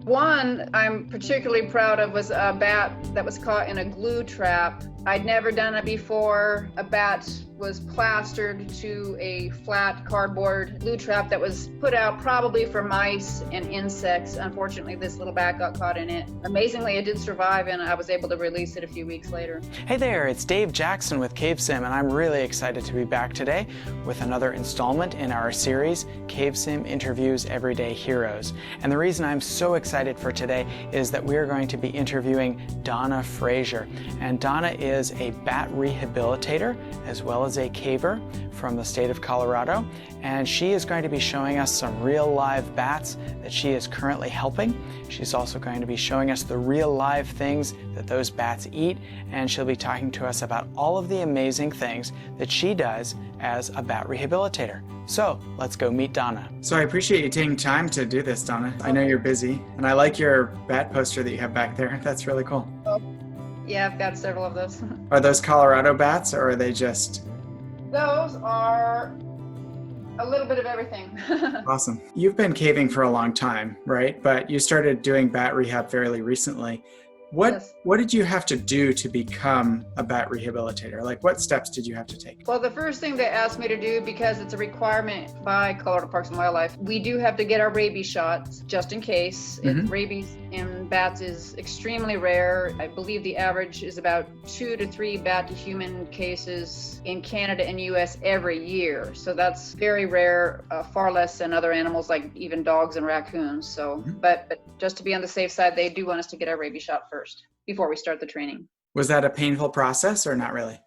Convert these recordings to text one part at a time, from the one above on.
One I'm particularly proud of was a bat that was caught in a glue trap. I'd never done it before. A bat was plastered to a flat cardboard glue trap that was put out probably for mice and insects. Unfortunately, this little bat got caught in it. Amazingly, it did survive, and I was able to release it a few weeks later. Hey there, it's Dave Jackson with CaveSim, and I'm really excited to be back today with another installment in our series, CaveSim Interviews Everyday Heroes. And the reason I'm so excited for today is that we're going to be interviewing Donna Frazier. And Donna is a bat rehabilitator as well as a caver from the state of Colorado, and she is going to be showing us some real live bats that she is currently helping. She's also going to be showing us the real live things that those bats eat, and she'll be talking to us about all of the amazing things that she does as a bat rehabilitator. So let's go meet Donna. So I appreciate you taking time to do this, Donna. I know you're busy, and I like your bat poster that you have back there. That's really cool. Oh, yeah, I've got several of those. Are those Colorado bats, or are they just... Those are a little bit of everything. Awesome. You've been caving for a long time, right? But you started doing bat rehab fairly recently. Yes. What did you have to do to become a bat rehabilitator? Like, what steps did you have to take? Well, the first thing they asked me to do, because it's a requirement by Colorado Parks and Wildlife, we do have to get our rabies shots just in case. Rabies in bats is extremely rare. I believe the average is about 2 to 3 bat to human cases in Canada and US every year. So that's very rare, far less than other animals like even dogs and raccoons. So, but just to be on the safe side, they do want us to get our rabies shot first before we start the training. Was that a painful process or not really?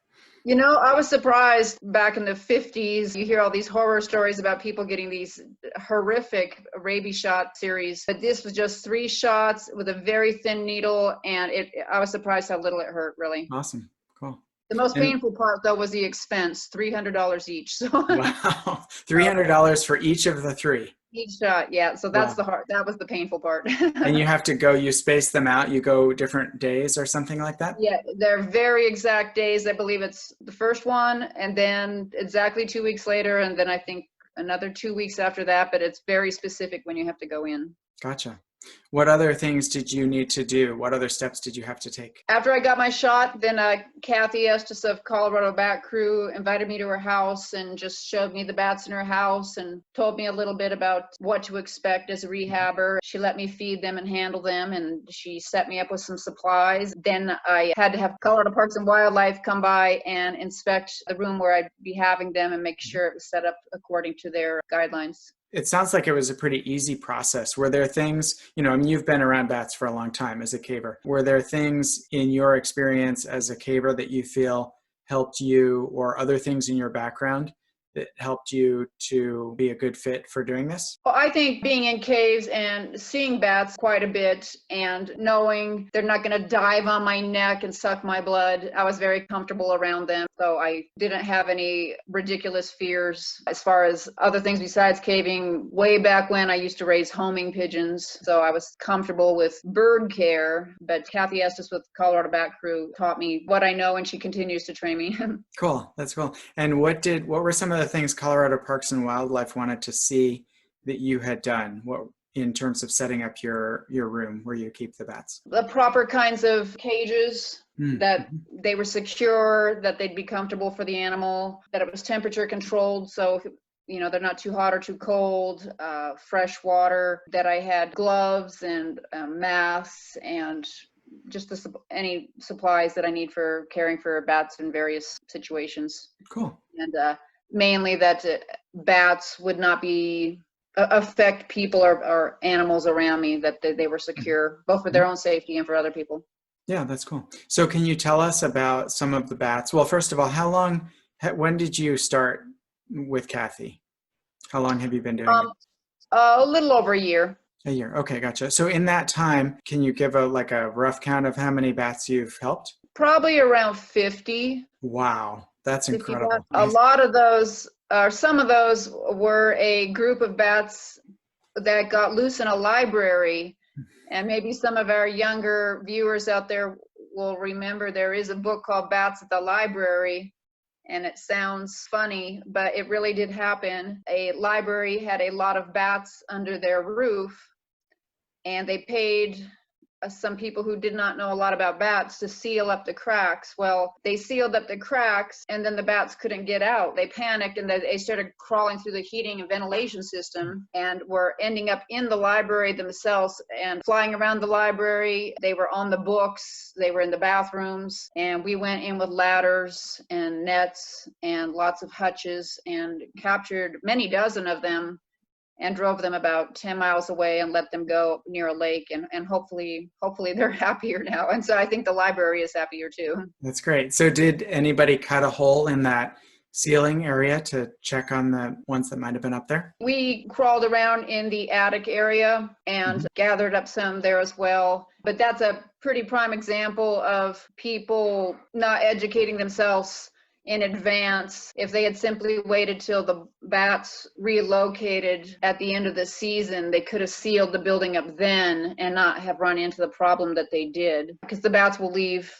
You know, I was surprised back in the 50s. You hear all these horror stories about people getting these horrific rabies shot series. But this was just 3 shots with a very thin needle, and I was surprised how little it hurt, really. Awesome. Cool. The most painful part, though, was the expense, $300 each. So wow. $300 for each of the 3. Each shot, yeah. So that's that was the painful part. And you have to go, you space them out, you go different days or something like that? Yeah, they're very exact days. I believe it's the first one, and then exactly 2 weeks later, and then I think another 2 weeks after that, but it's very specific when you have to go in. Gotcha. What other things did you need to do? What other steps did you have to take? After I got my shot, then Kathy Estes of Colorado Bat Crew invited me to her house and just showed me the bats in her house and told me a little bit about what to expect as a rehabber. She let me feed them and handle them, and she set me up with some supplies. Then I had to have Colorado Parks and Wildlife come by and inspect the room where I'd be having them and make sure it was set up according to their guidelines. It sounds like it was a pretty easy process. Were there things, I mean, you've been around bats for a long time as a caver. Were there things in your experience as a caver that you feel helped you, or other things in your background that helped you to be a good fit for doing this? Well, I think being in caves and seeing bats quite a bit and knowing they're not going to dive on my neck and suck my blood, I was very comfortable around them. So I didn't have any ridiculous fears as far as other things besides caving. Way back when, I used to raise homing pigeons, so I was comfortable with bird care. But Kathy Estes with Colorado Bat Crew taught me what I know, and she continues to train me. Cool. That's cool. And what were some of the things Colorado Parks and Wildlife wanted to see that you had done? What, in terms of setting up your room where you keep the bats? The proper kinds of cages, that they were secure, that they'd be comfortable for the animal, that it was temperature controlled, so they're not too hot or too cold, fresh water, that I had gloves and masks and just any supplies that I need for caring for bats in various situations. Cool. And mainly that bats would not affect people or animals around me, that they were secure, both for their own safety and for other people. Yeah, that's cool. So can you tell us about some of the bats? Well, first of all, when did you start with Kathy? How long have you been doing it? A little over a year. A year. Okay, gotcha. So in that time, can you give a rough count of how many bats you've helped? Probably around 50. Wow, that's incredible. A lot of those, some of those were a group of bats that got loose in a library. And maybe some of our younger viewers out there will remember there is a book called Bats at the Library. And it sounds funny, but it really did happen. A library had a lot of bats under their roof, and they paid some people who did not know a lot about bats to seal up the cracks. Well, they sealed up the cracks, and then the bats couldn't get out. They panicked, and they started crawling through the heating and ventilation system, and were ending up in the library themselves and flying around the library. They were on the books, they were in the bathrooms, and we went in with ladders and nets and lots of hutches and captured many dozen of them and drove them about 10 miles away and let them go near a lake, and hopefully they're happier now. And so I think the library is happier too. That's great. So did anybody cut a hole in that ceiling area to check on the ones that might have been up there? We crawled around in the attic area and gathered up some there as well. But that's a pretty prime example of people not educating themselves in advance. If they had simply waited till the bats relocated at the end of the season, they could have sealed the building up then and not have run into the problem that they did, because the bats will leave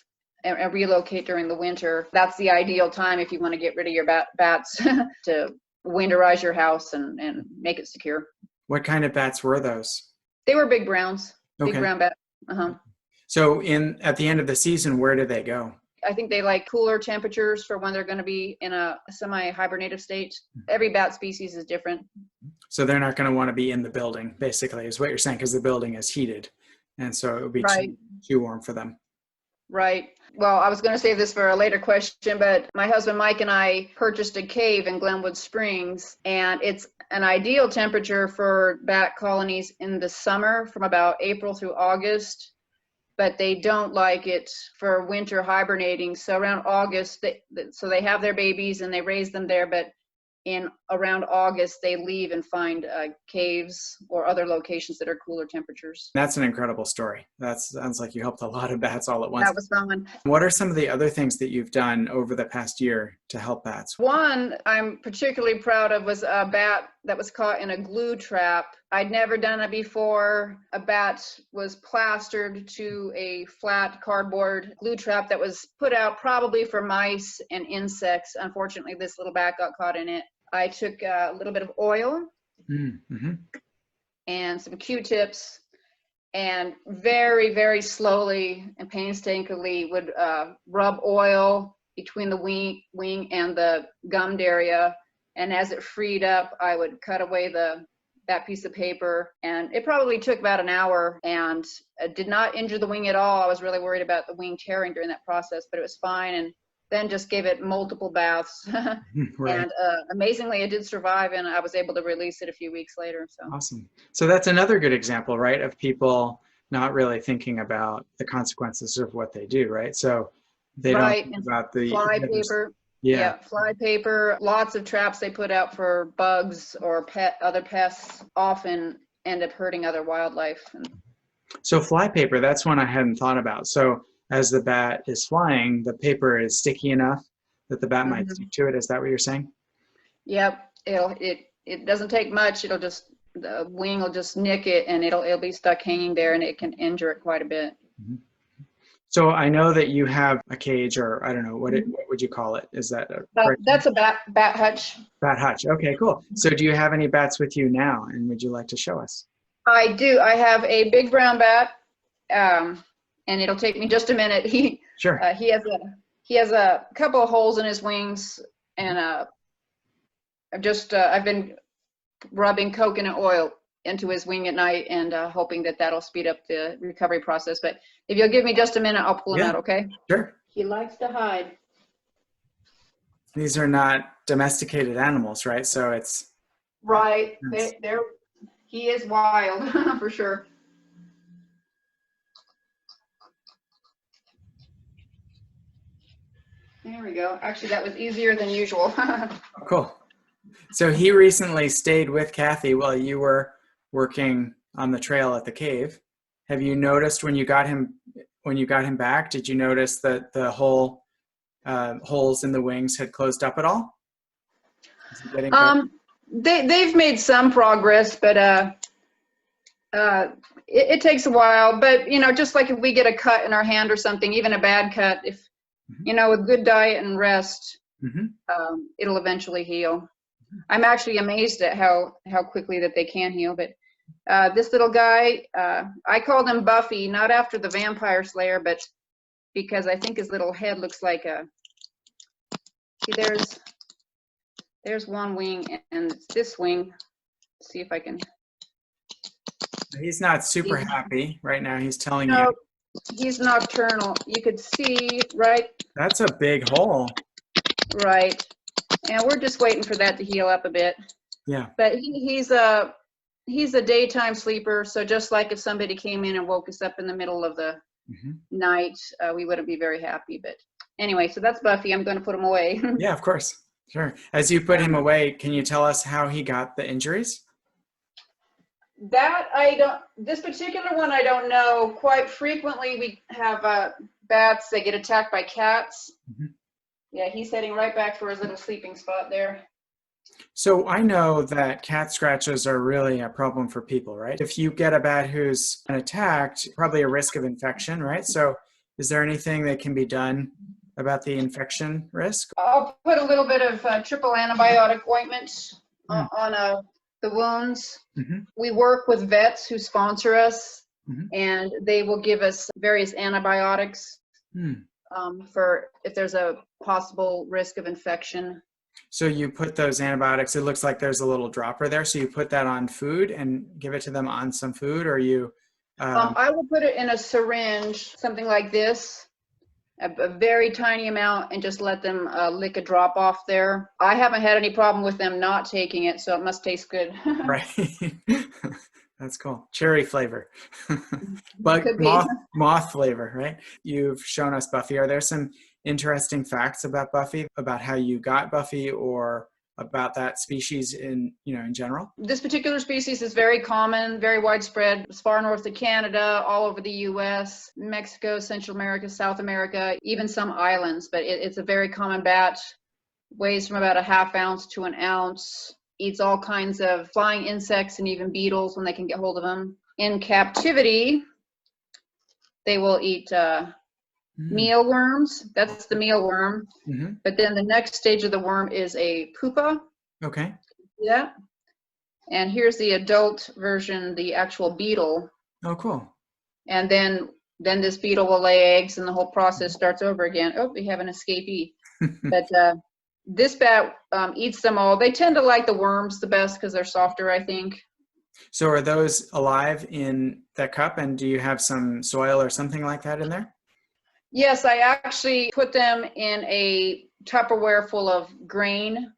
and relocate during the winter. That's the ideal time if you want to get rid of your bats to winterize your house and make it secure. What kind of bats were those? They were big browns, Okay. big brown bats. So at the end of the season, where do they go? I think they like cooler temperatures for when they're going to be in a semi-hibernative state. Every bat species is different. So they're not going to want to be in the building, basically, is what you're saying, because the building is heated. And so it would be too warm for them. Right. Well, I was going to save this for a later question, but my husband Mike and I purchased a cave in Glenwood Springs, and it's an ideal temperature for bat colonies in the summer from about April through August. But they don't like it for winter hibernating. So around August, so they have their babies and they raise them there, but in around August, they leave and find caves or other locations that are cooler temperatures. That's an incredible story. That sounds like you helped a lot of bats all at once. That was fun. What are some of the other things that you've done over the past year to help bats? One I'm particularly proud of was a bat that was caught in a glue trap. I'd never done it before. A bat was plastered to a flat cardboard glue trap that was put out probably for mice and insects. Unfortunately, this little bat got caught in it. I took a little bit of oil and some Q-tips, and very, very slowly and painstakingly would rub oil between the wing and the gummed area. And as it freed up, I would cut away that piece of paper, and it probably took about an hour, and it did not injure the wing at all. I was really worried about the wing tearing during that process, but it was fine. And then just gave it multiple baths. Right. And amazingly, it did survive, and I was able to release it a few weeks later. So awesome. So that's another good example, right, of people not really thinking about the consequences of what they do, right? So they don't think about the fly paper. Yeah, fly paper. Lots of traps they put out for bugs or other pests often end up hurting other wildlife. So fly paper, that's one I hadn't thought about. So as the bat is flying, the paper is sticky enough that the bat might stick to it. Is that what you're saying? Yep. It doesn't take much. The wing will just nick it, and it'll be stuck hanging there, and it can injure it quite a bit. So I know that you have a cage, or I don't know, what would you call it? Is that that's a bat hutch. Bat hutch. Okay, cool. So do you have any bats with you now, and would you like to show us? I do. I have a big brown bat. And it'll take me just a minute. He has a couple of holes in his wings, and I've been rubbing coconut oil into his wing at night, and hoping that that'll speed up the recovery process. But if you'll give me just a minute, I'll pull him out. Okay? Sure. He likes to hide. These are not domesticated animals, right? So it's right. He is wild for sure. There we go. Actually, that was easier than usual. Cool. So he recently stayed with Kathy while you were working on the trail at the cave. Have you noticed when you got him back, did you notice that the holes in the wings had closed up at all? They've made some progress, but it takes a while. But just like if we get a cut in our hand or something, even a bad cut, if with good diet and rest, it'll eventually heal. I'm actually amazed at how quickly that they can heal, but This little guy, I called him Buffy, not after the vampire slayer, but because I think his little head looks like a, see, there's one wing, and it's this wing. Let's see if I can. He's not super happy right now. He's telling No, you. he's nocturnal. You could see, right? That's a big hole. Right. And we're just waiting for that to heal up a bit. Yeah. But he's a daytime sleeper. So just like if somebody came in and woke us up in the middle of the night, we wouldn't be very happy. But anyway, so that's Buffy. I'm going to put him away. Yeah, of course. Sure. As you put him away, can you tell us how he got the injuries? That I don't, this particular one I don't know. Quite frequently we have bats that get attacked by cats. Yeah, he's heading right back for his little sleeping spot there. So I know that cat scratches are really a problem for people, right? If you get a bat who's been attacked, probably a risk of infection, right? So is there anything that can be done about the infection risk? I'll put a little bit of triple antibiotic ointment on the wounds. We work with vets who sponsor us, and they will give us various antibiotics for if there's a possible risk of infection. So you put those antibiotics, it looks like there's a little dropper there. So you put that on food and give it to them on some food, or you? I will put it in a syringe, something like this, a very tiny amount, and just let them lick a drop off there. I haven't had any problem with them not taking it, so it must taste good. Right. That's cool. Cherry flavor. But moth flavor, right? You've shown us Buffy. Are there some interesting facts about Buffy, about how you got Buffy, or about that species in general? This particular species is very common, very widespread, as far north as Canada, all over the US, Mexico, Central America, South America, even some islands. But it's a very common bat, weighs from about a ½ ounce to an ounce, eats all kinds of flying insects and even beetles when they can get hold of them. In captivity, they will eat mealworms. That's the mealworm. But then the next stage of the worm is a pupa. Okay. Yeah. And here's the adult version, the actual beetle. Oh, cool. And then this beetle will lay eggs, and the whole process starts over again. Oh, we have an escapee. But this bat eats them all. They tend to like the worms the best because they're softer, I think. So are those alive in that cup, and do you have some soil or something like that in there? Yes, I actually put them in a Tupperware full of grain,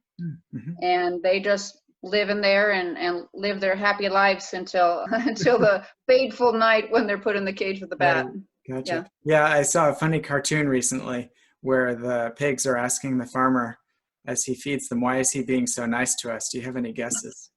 and they just live in there and live their happy lives until the fateful night when they're put in the cage with the bat. Gotcha. Yeah, I saw a funny cartoon recently where the pigs are asking the farmer as he feeds them, why is he being so nice to us? Do you have any guesses?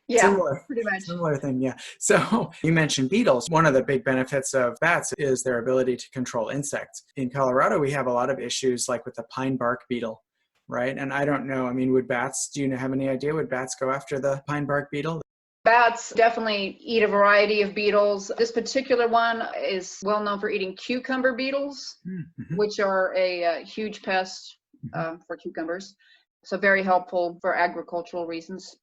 Yeah, similar, pretty much. Similar thing, yeah. So you mentioned beetles. One of the big benefits of bats is their ability to control insects. In Colorado, we have a lot of issues like with the pine bark beetle, right? And I don't know, would bats, do you have any idea, would bats go after the pine bark beetle? Bats definitely eat a variety of beetles. This particular one is well known for eating cucumber beetles, which are a huge pest for cucumbers. So very helpful for agricultural reasons.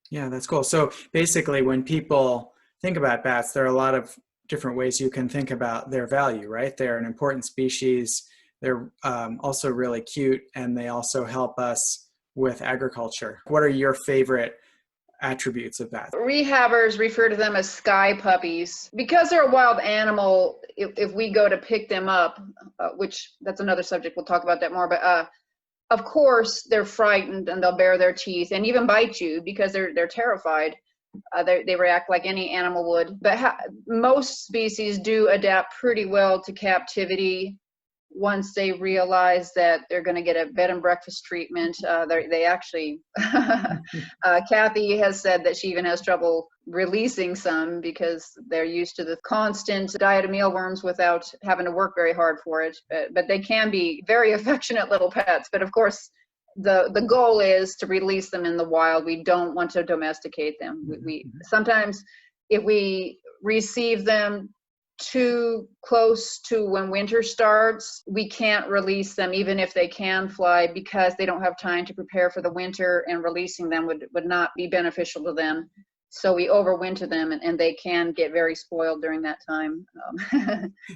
Yeah, that's cool. So basically when people think about bats, there are a lot of different ways you can think about their value, right? They're an important species. They're also really cute, and they also help us with agriculture. What are your favorite attributes of bats? Rehabbers refer to them as sky puppies. Because they're a wild animal, if we go to pick them up, which that's another subject, we'll talk about that more, but of course they're frightened and they'll bare their teeth and even bite you because they're terrified. They react like any animal would. But most species do adapt pretty well to captivity once they realize that they're going to get a bed and breakfast treatment. They actually, Kathy has said that she even has trouble releasing some because they're used to the constant diet of mealworms without having to work very hard for it. But they can be very affectionate little pets. But of course, the goal is to release them in the wild. We don't want to domesticate them. We sometimes, if we receive them too close to when winter starts, we can't release them even if they can fly, because they don't have time to prepare for the winter, and releasing them would not be beneficial to them. So we overwinter them, and they can get very spoiled during that time.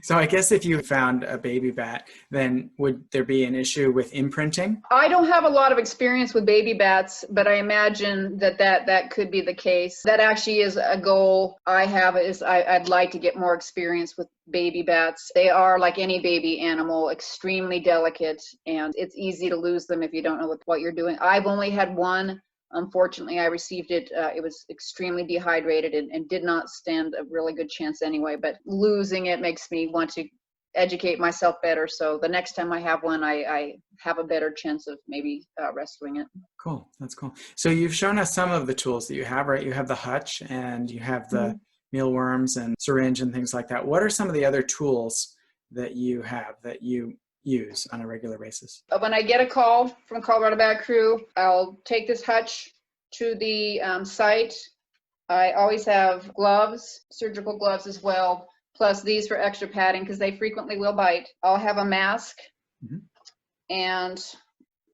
So I guess if you found a baby bat, then would there be an issue with imprinting? I don't have a lot of experience with baby bats, but I imagine that could be the case. That actually is a goal I have, is I'd like to get more experience with baby bats. They are, like any baby animal, extremely delicate, and it's easy to lose them if you don't know what you're doing. I've only had one. Unfortunately, I received it. It was extremely dehydrated and did not stand a really good chance anyway, but losing it makes me want to educate myself better. So the next time I have one, I have a better chance of maybe rescuing it. Cool. That's cool. So you've shown us some of the tools that you have, right? You have the hutch and you have the mealworms and syringe and things like that. What are some of the other tools that you have that you use on a regular basis? When I get a call from Colorado Bat Crew, I'll take this hutch to the site. I always have gloves, surgical gloves as well, plus these for extra padding because they frequently will bite. I'll have a mask and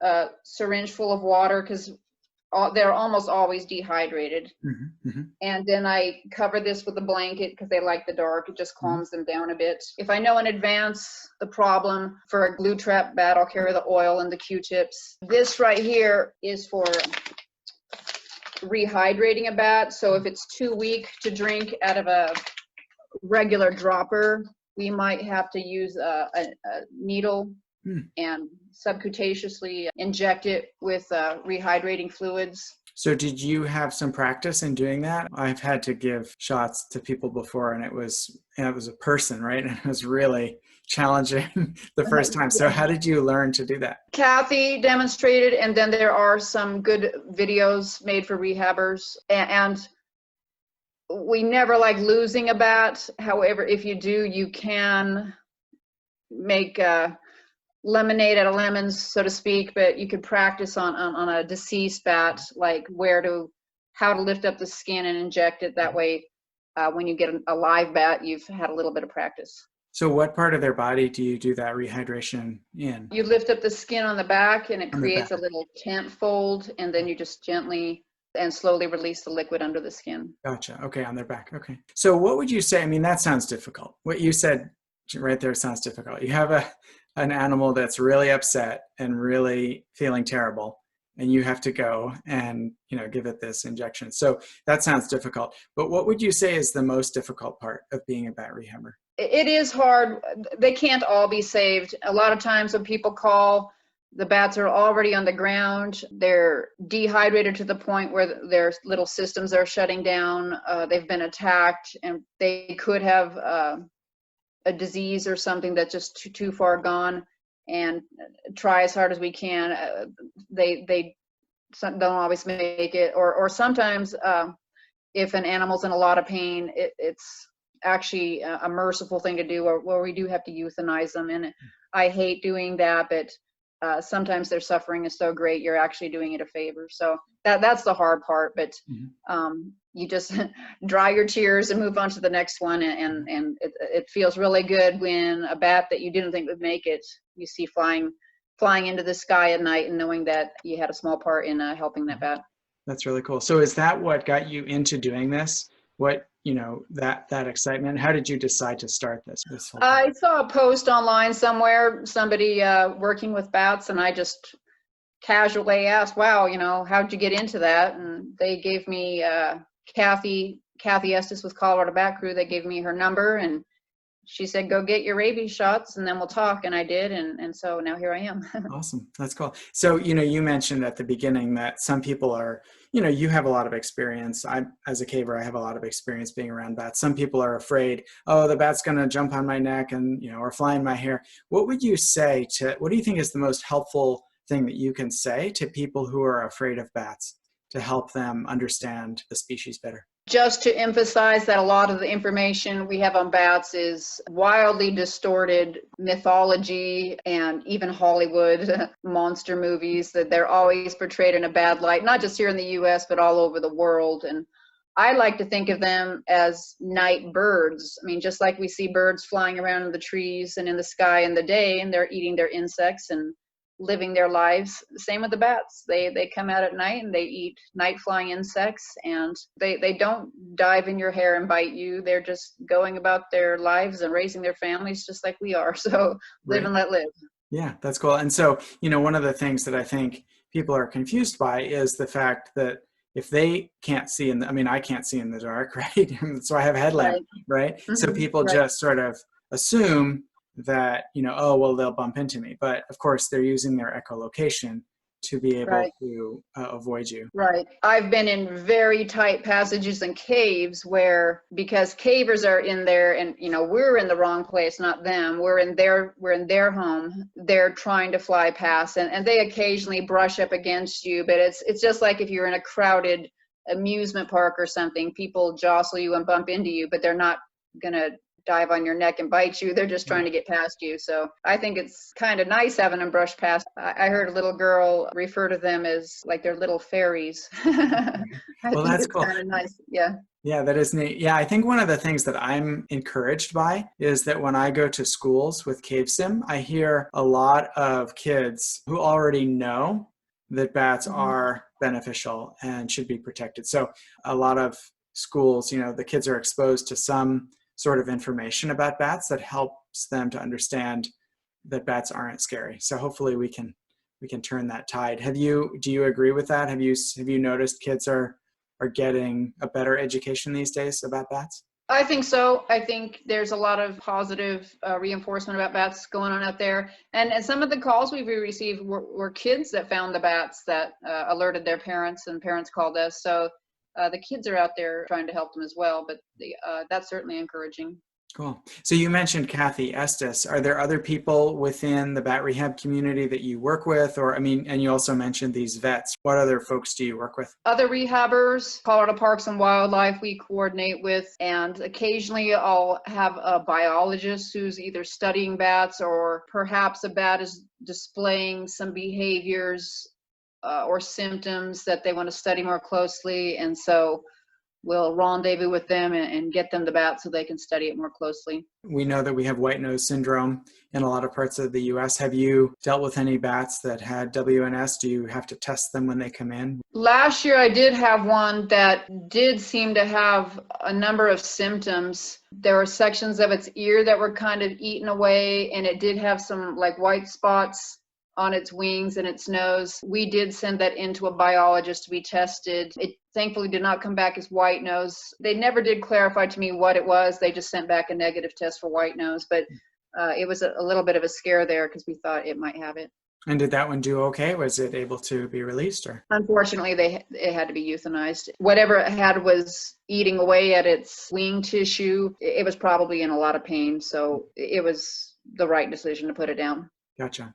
a syringe full of water because they're almost always dehydrated. And then I cover this with a blanket because they like the dark. It just calms them down a bit. If I know in advance the problem for a glue trap bat, I'll carry the oil and the Q-tips. This right here is for rehydrating a bat. So if it's too weak to drink out of a regular dropper, we might have to use a needle and subcutaneously inject it with rehydrating fluids. So did you have some practice in doing that? I've had to give shots to people before, and it was a person, right? And it was really challenging the first time. So how did you learn to do that? Kathy demonstrated, and then there are some good videos made for rehabbers. And we never like losing a bat. However, if you do, you can make lemonade out of lemons, so to speak, but you could practice on a deceased bat, like how to lift up the skin and inject it. That way, when you get a live bat, you've had a little bit of practice. So what part of their body do you do that rehydration in? You lift up the skin on the back and it creates a little tent fold, and then you just gently and slowly release the liquid under the skin. Gotcha. Okay, on their back. Okay. So what would you say? I mean, that sounds difficult. What you said right there sounds difficult. You have an animal that's really upset and really feeling terrible, and you have to go and give it this injection. So that sounds difficult. But what would you say is the most difficult part of being a bat rehabber? It is hard. They can't all be saved. A lot of times when people call, the bats are already on the ground. They're dehydrated to the point where their little systems are shutting down. They've been attacked, and they could have a disease or something that's just too far gone. And try as hard as we can. They don't always make it. Or sometimes if an animal's in a lot of pain, it's actually a merciful thing to do, where we do have to euthanize them. And I hate doing that, but sometimes their suffering is so great, you're actually doing it a favor. So that's the hard part, but you just dry your tears and move on to the next one. And it feels really good when a bat that you didn't think would make it, you see flying into the sky at night, and knowing that you had a small part in helping that bat. That's really cool. So is that what got you into doing this? What, that excitement? How did you decide to start this whole thing? I saw a post online somewhere, somebody working with bats, and I just casually asked, wow, how'd you get into that? And they gave me Kathy Estes with Colorado Bat Crew. They gave me her number, and she said, go get your rabies shots and then we'll talk. And I did. And so now here I am. Awesome. That's cool. So, you mentioned at the beginning that some people are, you have a lot of experience. As a caver, I have a lot of experience being around bats. Some people are afraid, oh, the bat's going to jump on my neck and, or fly in my hair. What would you say what do you think is the most helpful thing that you can say to people who are afraid of bats to help them understand the species better? Just to emphasize that a lot of the information we have on bats is wildly distorted mythology and even Hollywood monster movies, that they're always portrayed in a bad light, not just here in the US, but all over the world. And I like to think of them as night birds. I mean, just like we see birds flying around in the trees and in the sky in the day, and they're eating their insects and living their lives. Same with the bats. They come out at night and they eat night flying insects, and they don't dive in your hair and bite you. They're just going about their lives and raising their families just like we are. So live and let live. Yeah, that's cool. And so, one of the things that I think people are confused by is the fact that if they can't see I can't see in the dark, right? So I have a headlamp, right? So people just sort of assume that, oh, well, they'll bump into me. But of course, they're using their echolocation to be able to avoid you. Right. I've been in very tight passages and caves where, because cavers are in there and, we're in the wrong place, not them. We're in their home. They're trying to fly past and they occasionally brush up against you. But it's just like if you're in a crowded amusement park or something, people jostle you and bump into you, but they're not going to dive on your neck and bite you. They're just trying to get past you. So I think it's kind of nice having them brush past. I heard a little girl refer to them as like they're little fairies. Well, that's cool. Kind of nice. Yeah. Yeah, that is neat. Yeah, I think one of the things that I'm encouraged by is that when I go to schools with CaveSim, I hear a lot of kids who already know that bats are beneficial and should be protected. So a lot of schools, the kids are exposed to some sort of information about bats that helps them to understand that bats aren't scary. So hopefully we can turn that tide. Do you agree with that? Have you noticed kids are getting a better education these days about bats? I think so. I think there's a lot of positive reinforcement about bats going on out there. And some of the calls we've received were kids that found the bats that alerted their parents, and parents called us. So the kids are out there trying to help them as well, but that's certainly encouraging. Cool. So you mentioned Kathy Estes. Are there other people within the bat rehab community that you work with? And you also mentioned these vets. What other folks do you work with? Other rehabbers, Colorado Parks and Wildlife we coordinate with, and occasionally I'll have a biologist who's either studying bats or perhaps a bat is displaying some behaviors or symptoms that they want to study more closely. And so we'll rendezvous with them and get them the bat so they can study it more closely. We know that we have white nose syndrome in a lot of parts of the U.S. Have you dealt with any bats that had WNS? Do you have to test them when they come in? Last year I did have one that did seem to have a number of symptoms. There were sections of its ear that were kind of eaten away, and it did have some like white spots on its wings and its nose. We did send that into a biologist to be tested. It thankfully did not come back as white nose. They never did clarify to me what it was. They just sent back a negative test for white nose, but it was a little bit of a scare there because we thought it might have it. And did that one do okay? Was it able to be released? Or unfortunately, it had to be euthanized. Whatever it had was eating away at its wing tissue. It was probably in a lot of pain, so it was the right decision to put it down. Gotcha.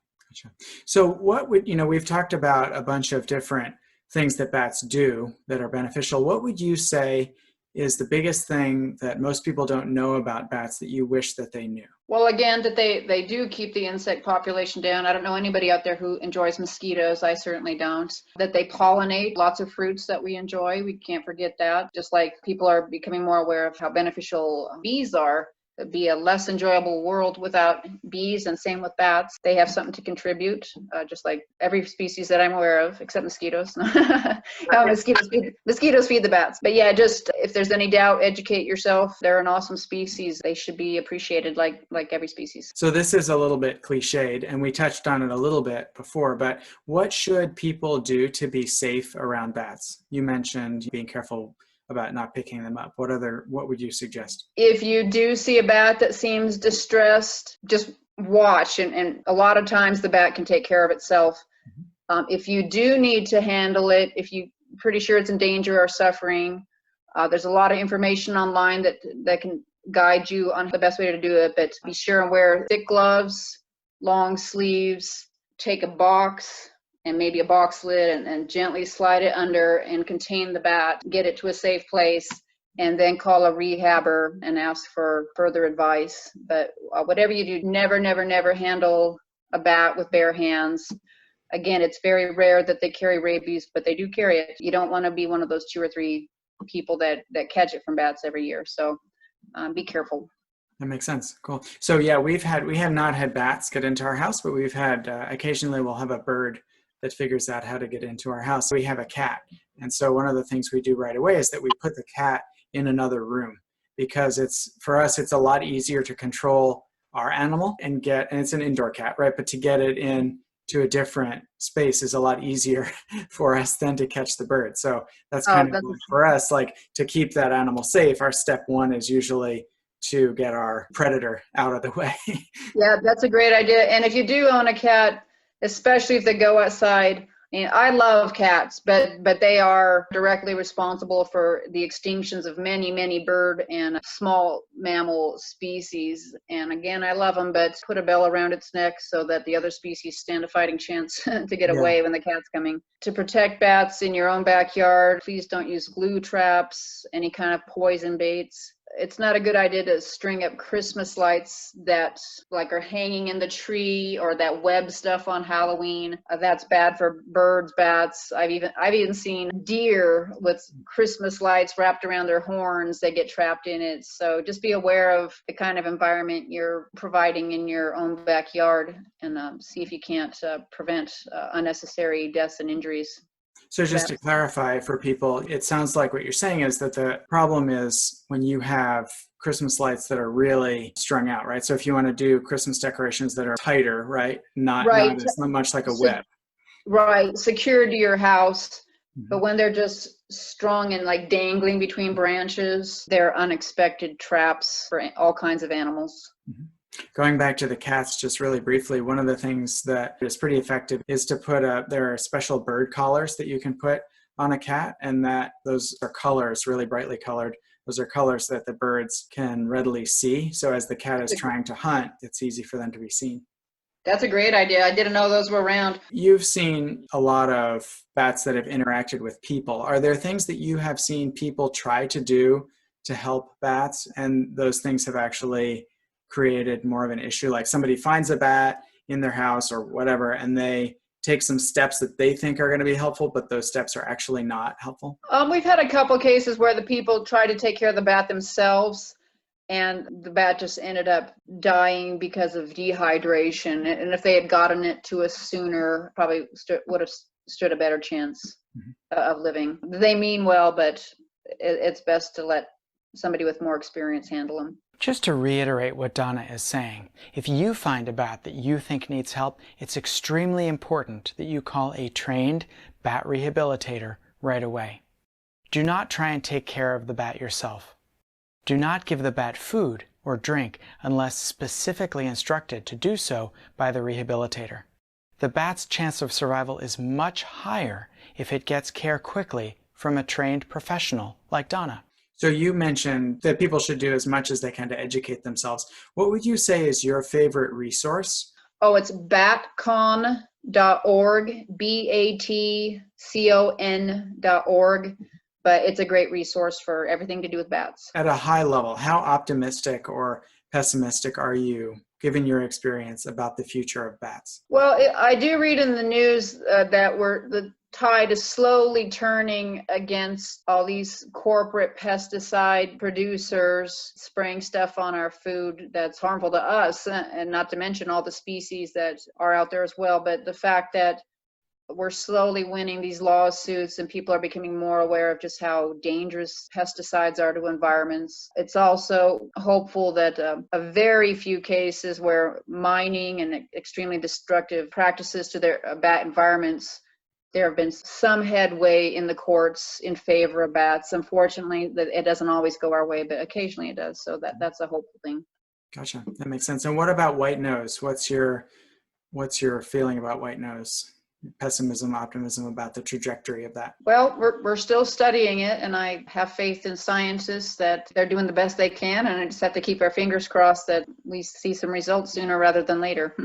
So what would, we've talked about a bunch of different things that bats do that are beneficial. What would you say is the biggest thing that most people don't know about bats that you wish that they knew? Well, again, that they do keep the insect population down. I don't know anybody out there who enjoys mosquitoes. I certainly don't. That they pollinate lots of fruits that we enjoy. We can't forget that. Just like people are becoming more aware of how beneficial bees are. It'd be a less enjoyable world without bees, and same with bats. They have something to contribute, just like every species that I'm aware of, except mosquitoes. Mosquitoes feed the bats. But yeah, just if there's any doubt, educate yourself. They're an awesome species. They should be appreciated like every species. So this is a little bit cliched, and we touched on it a little bit before, but what should people do to be safe around bats? You mentioned being careful about not picking them up. What would you suggest? If you do see a bat that seems distressed, just watch. And a lot of times the bat can take care of itself. If you do need to handle it, if you're pretty sure it's in danger or suffering, there's a lot of information online that can guide you on the best way to do it. But be sure and wear thick gloves, long sleeves, take a box and maybe a box lid and gently slide it under and contain the bat, get it to a safe place, and then call a rehabber and ask for further advice. But whatever you do, never handle a bat with bare hands. Again, it's very rare that they carry rabies, but they do carry it. You don't want to be one of those 2 or 3 people that catch it from bats every year. So be careful. That makes sense. Cool. So yeah, we have not had bats get into our house, but we've had occasionally we'll have a bird that figures out how to get into our house. We have a cat. And so one of the things we do right away is that we put the cat in another room because for us, it's a lot easier to control our animal and it's an indoor cat, right? But to get it in to a different space is a lot easier for us than to catch the bird. So that's kind of for us, like to keep that animal safe, our step one is usually to get our predator out of the way. Yeah, that's a great idea. And if you do own a cat, especially if they go outside, I love cats, but they are directly responsible for the extinctions of many, many bird and small mammal species. And again, I love them, but put a bell around its neck so that the other species stand a fighting chance to get away when the cat's coming. To protect bats in your own backyard, please don't use glue traps, any kind of poison baits. It's not a good idea to string up Christmas lights that like are hanging in the tree, or that web stuff on Halloween. That's bad for birds, bats. I've even seen deer with Christmas lights wrapped around their horns. They get trapped in it. So just be aware of the kind of environment you're providing in your own backyard, and see if you can't prevent unnecessary deaths and injuries. So just to clarify for people, it sounds like what you're saying is that the problem is when you have Christmas lights that are really strung out, right? So if you want to do Christmas decorations that are tighter, right? Not as much like a web. Right, secured to your house. But when they're just strung and like dangling between branches, they're unexpected traps for all kinds of animals. Going back to the cats just really briefly, one of the things that is pretty effective is to there are special bird collars that you can put on a cat, and that those are colors, really brightly colored. Those are colors that the birds can readily see. So as the cat is trying to hunt, it's easy for them to be seen. That's a great idea. I didn't know those were around. You've seen a lot of bats that have interacted with people. Are there things that you have seen people try to do to help bats, and those things have actually created more of an issue? Like somebody finds a bat in their house or whatever, and they take some steps that they think are going to be helpful, but those steps are actually not helpful? We've had a couple cases where the people tried to take care of the bat themselves, and the bat just ended up dying because of dehydration. And if they had gotten it to us sooner, probably would have stood a better chance of living. They mean well, but it's best to let somebody with more experience handle them. Just to reiterate what Donna is saying, if you find a bat that you think needs help, it's extremely important that you call a trained bat rehabilitator right away. Do not try and take care of the bat yourself. Do not give the bat food or drink unless specifically instructed to do so by the rehabilitator. The bat's chance of survival is much higher if it gets care quickly from a trained professional like Donna. So you mentioned that people should do as much as they can to educate themselves. What would you say is your favorite resource? Oh, it's batcon.org, batcon.org. But it's a great resource for everything to do with bats. At a high level, how optimistic or pessimistic are you, given your experience, about the future of bats? Well, I do read in the news that the tide is slowly turning against all these corporate pesticide producers spraying stuff on our food that's harmful to us, and not to mention all the species that are out there as well. But the fact that we're slowly winning these lawsuits and people are becoming more aware of just how dangerous pesticides are to environments. It's also hopeful that a very few cases where mining and extremely destructive practices to their bat environments, there have been some headway in the courts in favor of bats. Unfortunately, it doesn't always go our way, but occasionally it does. So that's a hopeful thing. Gotcha. That makes sense. And what about white nose? What's your feeling about white nose? Pessimism, optimism about the trajectory of that? Well, we're still studying it, and I have faith in scientists that they're doing the best they can, and I just have to keep our fingers crossed that we see some results sooner rather than later.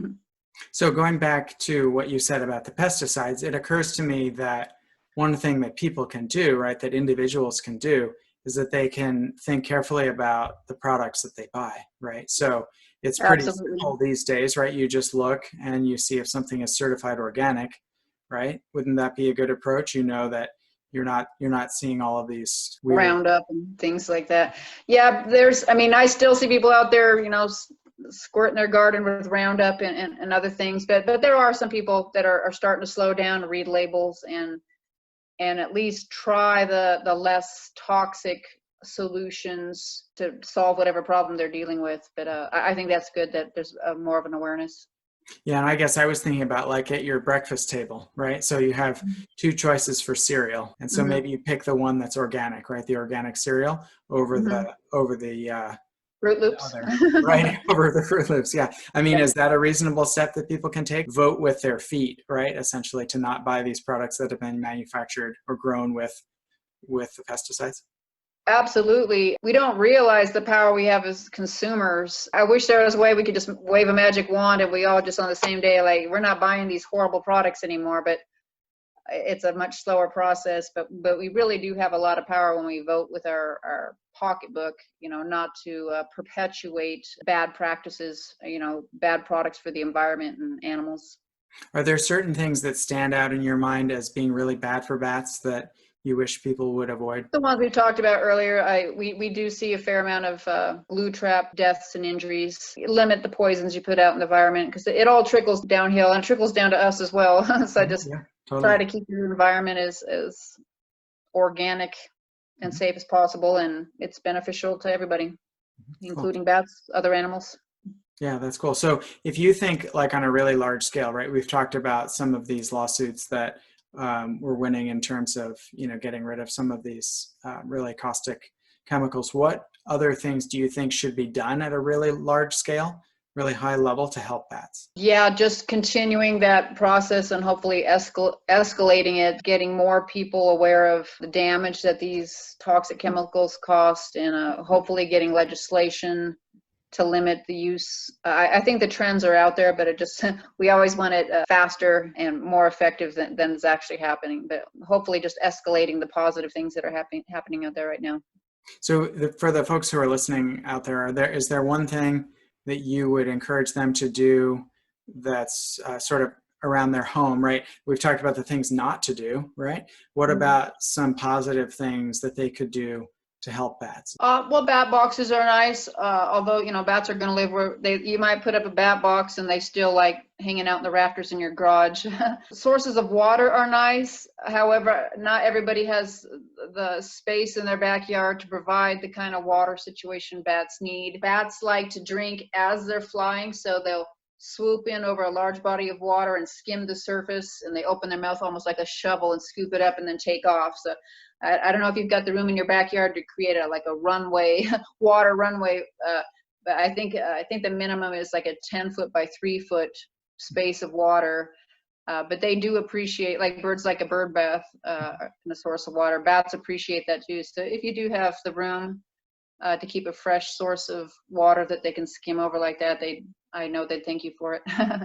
So going back to what you said about the pesticides, it occurs to me that one thing that people can do, right, that individuals can do, is that they can think carefully about the products that they buy, right? So it's pretty simple these days, right? You just look and you see if something is certified organic, right? Wouldn't that be a good approach? You know that, you're not seeing all of these weird Roundup and things like that. Yeah, I still see people out there, squirting their garden with Roundup and other things, but there are some people that are starting to slow down and read labels and at least try the less toxic solutions to solve whatever problem they're dealing with. But I think that's good that there's more of an awareness. Yeah, and I guess I was thinking about like at your breakfast table, right? So you have two choices for cereal, and so maybe you pick the one that's organic, right? The organic cereal over the Fruit Loops. other, right? Over the Fruit Loops. Yeah, I mean, Yeah. is that a reasonable step that people can take? Vote with their feet, right? Essentially, to not buy these products that have been manufactured or grown with the pesticides. Absolutely. We don't realize the power we have as consumers. I wish there was a way we could just wave a magic wand and we all just on the same day, like, we're not buying these horrible products anymore, but it's a much slower process. But we really do have a lot of power when we vote with our pocketbook, not to perpetuate bad practices, bad products for the environment and animals. Are there certain things that stand out in your mind as being really bad for bats that you wish people would avoid? The ones we talked about earlier, we do see a fair amount of glue trap deaths and injuries. Limit the poisons you put out in the environment because it all trickles downhill and it trickles down to us as well. So I just try to keep your environment as organic and safe as possible, and it's beneficial to everybody, including bats, other animals. Yeah, that's cool. So if you think like on a really large scale, right, we've talked about some of these lawsuits that we're winning in terms of, getting rid of some of these really caustic chemicals. What other things do you think should be done at a really large scale, really high level to help bats? Yeah, just continuing that process and hopefully escalating it, getting more people aware of the damage that these toxic chemicals cost, and hopefully getting legislation to limit the use. I think the trends are out there, but we always want it faster and more effective than is actually happening. But hopefully just escalating the positive things that are happening out there right now. So for the folks who are listening out there, is there one thing that you would encourage them to do that's sort of around their home, right? We've talked about the ththings not to do, right? What about some positive things that they could do to help bats? Well, bat boxes are nice, although, bats are going to live where you might put up a bat box and they still like hanging out in the rafters in your garage. Sources of water are nice. However, not everybody has the space in their backyard to provide the kind of water situation bats need. Bats like to drink as they're flying, so they'll swoop in over a large body of water and skim the surface, and they open their mouth almost like a shovel and scoop it up and then take off. So I don't know if you've got the room in your backyard to create a runway, water runway, but I think the minimum is like a 10-foot by 3-foot space of water. But they do appreciate, like birds like a bird bath in a source of water. Bats appreciate that too. So if you do have the room to keep a fresh source of water that they can skim over like that, I know they'd thank you for it.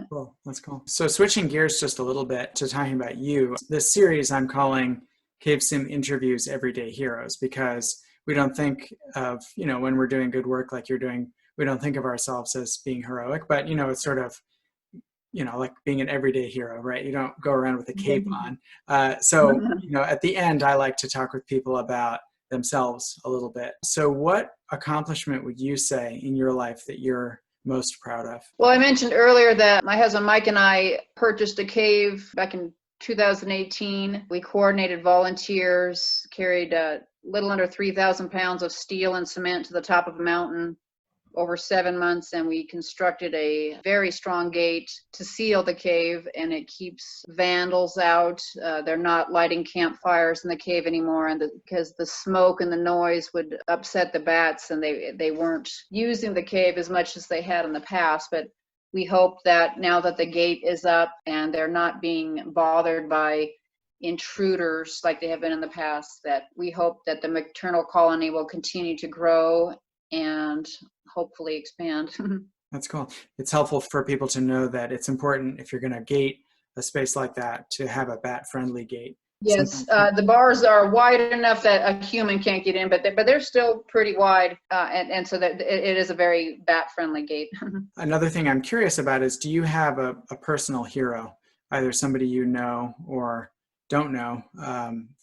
Cool, that's cool. So switching gears just a little bit to talking about you, this series I'm calling CaveSim Interviews Everyday Heroes, because we don't think of, when we're doing good work like you're doing, we don't think of ourselves as being heroic, but, it's sort of, like being an everyday hero, right? You don't go around with a cape on. So, at the end, I like to talk with people about themselves a little bit. So what accomplishment would you say in your life that you're most proud of? Well, I mentioned earlier that my husband Mike and I purchased a cave back in 2018. We coordinated volunteers, carried a little under 3,000 pounds of steel and cement to the top of a mountain over 7 months, and we constructed a very strong gate to seal the cave, and it keeps vandals out. They're not lighting campfires in the cave anymore, and because the smoke and the noise would upset the bats, and they weren't using the cave as much as they had in the past. But we hope that now that the gate is up and they're not being bothered by intruders like they have been in the past, that we hope that the maternal colony will continue to grow and hopefully expand. That's cool. It's helpful for people to know that it's important, if you're going to gate a space like that, to have a bat-friendly gate. Yes, the bars are wide enough that a human can't get in, but they're still pretty wide, and so that it is a very bat-friendly gate. Another thing I'm curious about is, do you have a personal hero, either somebody you know or don't know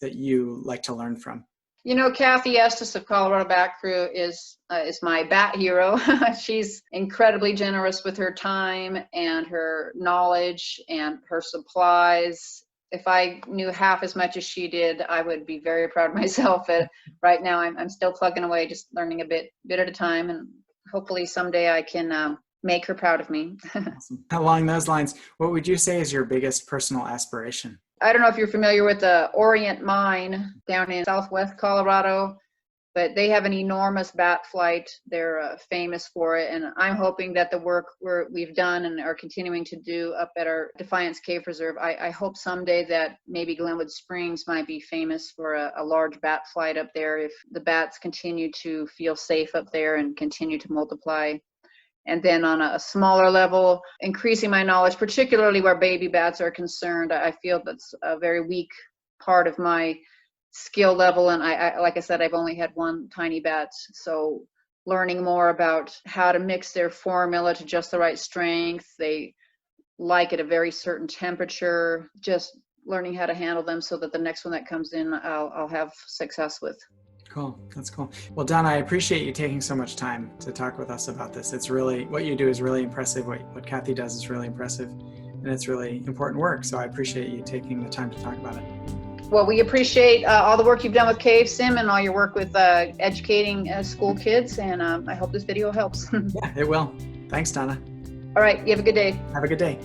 that you like to learn from? You know, Kathy Estes of Colorado Bat Crew is my bat hero. She's incredibly generous with her time and her knowledge and her supplies. If I knew half as much as she did, I would be very proud of myself. But right now, I'm still plugging away, just learning a bit at a time, and hopefully someday I can make her proud of me. Awesome. Along those lines, what would you say is your biggest personal aspiration? I don't know if you're familiar with the Orient Mine down in southwest Colorado, but they have an enormous bat flight. They're famous for it, and I'm hoping that the work we've done and are continuing to do up at our Defiance Cave Preserve, I hope someday that maybe Glenwood Springs might be famous for a large bat flight up there if the bats continue to feel safe up there and continue to multiply. And then on a smaller level, increasing my knowledge, particularly where baby bats are concerned. I feel that's a very weak part of my skill level. And I like I said, I've only had one tiny bat. So learning more about how to mix their formula to just the right strength. They like at a very certain temperature, just learning how to handle them so that the next one that comes in, I'll have success with. Cool. That's cool. Well, Donna, I appreciate you taking so much time to talk with us about this. It's really, what you do is really impressive. What Kathy does is really impressive, and it's really important work. So I appreciate you taking the time to talk about it. Well, we appreciate all the work you've done with CaveSim and all your work with educating school kids. And I hope this video helps. Yeah, it will. Thanks, Donna. All right. You have a good day. Have a good day.